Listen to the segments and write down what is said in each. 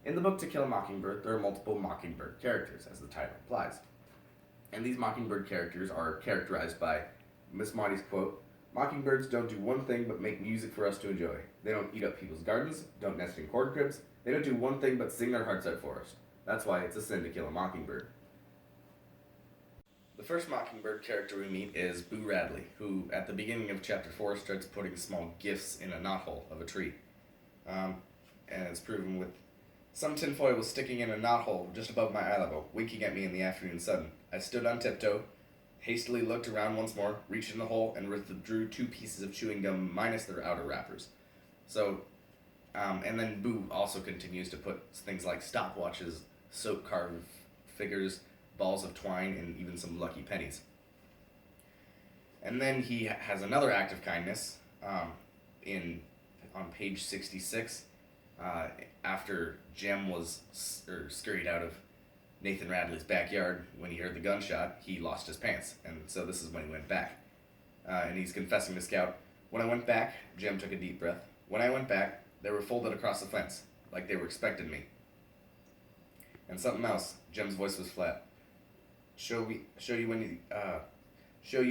In the book To Kill a Mockingbird, there are multiple Mockingbird characters, as the title implies. And these Mockingbird characters are characterized by Miss Maudie's quote, "Mockingbirds don't do one thing but make music for us to enjoy. They don't eat up people's gardens, don't nest in corn cribs, they don't do one thing but sing their hearts out for us. That's why it's a sin to kill a mockingbird." The first Mockingbird character we meet is Boo Radley, who at the beginning of chapter 4 starts putting small gifts in a knothole of a tree. And it's proven with some tinfoil was sticking in a knothole just above my eye level, winking at me in the afternoon sun. I stood on tiptoe, hastily looked around once more, reached in the hole, and withdrew 2 pieces of chewing gum minus their outer wrappers. So, and then Boo also continues to put things like stopwatches, soap carved figures, balls of twine, and even some lucky pennies. And then he has another act of kindness on page 66. After Jem was scurried out of Nathan Radley's backyard when he heard the gunshot, he lost his pants, and so this is when he went back. And he's confessing to Scout, "When I went back," Jem took a deep breath, "when I went back, they were folded across the fence, like they were expecting me." And something else, Jem's voice was flat. Show you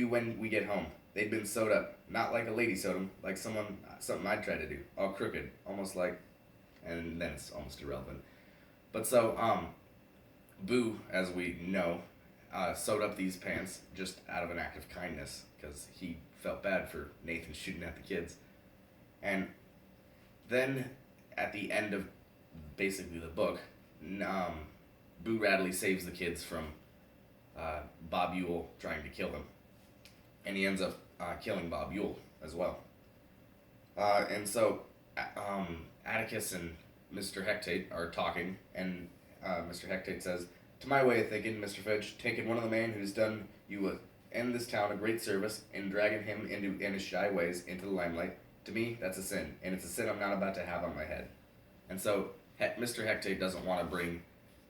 when we get home. They'd been sewed up, not like a lady sewed them, like something I'd try to do, all crooked, almost like, and then it's almost irrelevant. But so, Boo, as we know, sewed up these pants just out of an act of kindness, because he felt bad for Nathan shooting at the kids. And then, at the end of basically the book, Boo Radley saves the kids from Bob Ewell trying to kill them. And he ends up killing Bob Ewell as well. And so Atticus and Mr. Hectate are talking, and Mr. Hectate says, "To my way of thinking, Mr. Fidge, taking one of the men who's done you and this town a great service and dragging him in his shy ways into the limelight, to me, that's a sin, and it's a sin I'm not about to have on my head." And so Mr. Hectate doesn't want to bring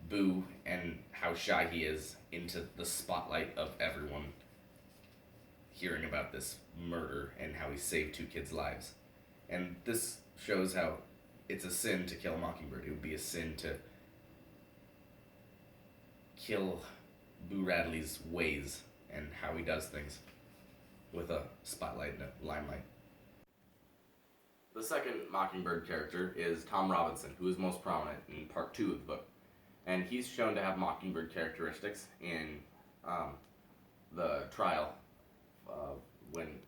Boo and how shy he is into the spotlight of everyone hearing about this murder and how he saved 2 kids' lives. And this shows how it's a sin to kill a mockingbird. It would be a sin to kill Boo Radley's ways and how he does things with a spotlight and a limelight. The second Mockingbird character is Tom Robinson, who is most prominent in part 2 of the book. And he's shown to have Mockingbird characteristics in the trial when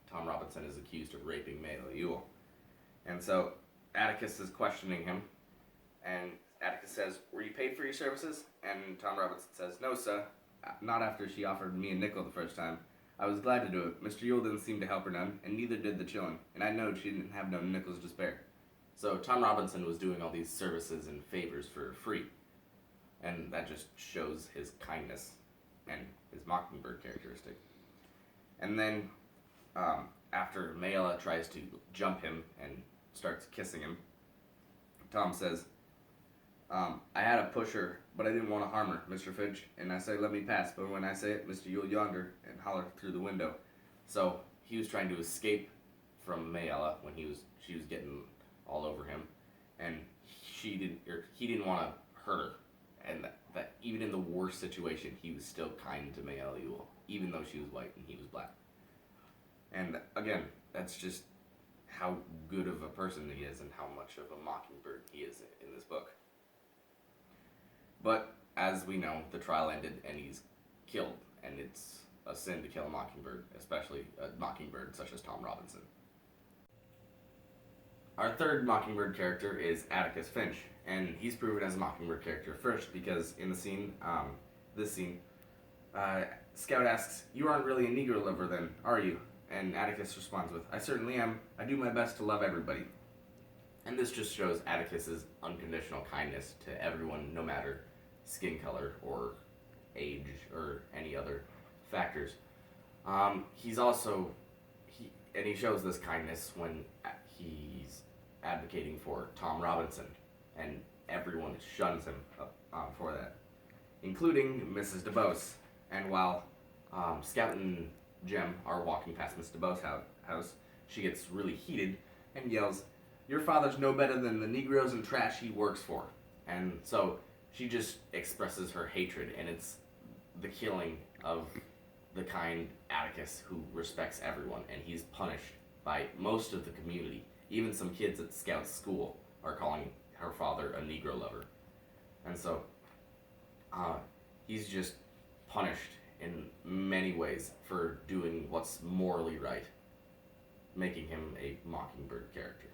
Tom Robinson is accused of raping Mayla Ewell. And so Atticus is questioning him, and Atticus says, "Were you paid for your services?" And Tom Robinson says, "No, sir, not after she offered me a nickel the first time. I was glad to do it. Mr. Ewell didn't seem to help her none, and neither did the chillin', and I knowed she didn't have no nickels to spare." So Tom Robinson was doing all these services and favors for free. And that just shows his kindness and his Mockingbird characteristic. And then, after Mayla tries to jump him and starts kissing him, Tom says, "I had to push her, but I didn't want to harm her, Mr. Fidge, and I say let me pass, but when I say it, Mr. Ewell yonder, and holler through the window." So he was trying to escape from Mayla when she was getting all over him, and he didn't want to hurt her. And that even in the worst situation, he was still kind to Mayla Ewell, even though she was white and he was black. And again, that's just how good of a person he is and how much of a mockingbird he is in this book. But as we know, the trial ended and he's killed, and it's a sin to kill a mockingbird, especially a mockingbird such as Tom Robinson. Our third Mockingbird character is Atticus Finch, and he's proven as a Mockingbird character first because in the scene, Scout asks, "You aren't really a Negro lover then, are you?" And Atticus responds with, "I certainly am. I do my best to love everybody." And this just shows Atticus's unconditional kindness to everyone, no matter skin color or age or any other factors. He shows this kindness when he's advocating for Tom Robinson, and everyone shuns him for that, including Mrs. DeBose. And while Scout and Jem are walking past Miss DeBose's house, she gets really heated and yells, "Your father's no better than the Negroes and trash he works for." And so she just expresses her hatred, and it's the killing of the kind Atticus who respects everyone, and he's punished by most of the community. Even some kids at Scout's school are calling her father a Negro lover. And so he's just punished in many ways for doing what's morally right, making him a Mockingbird character.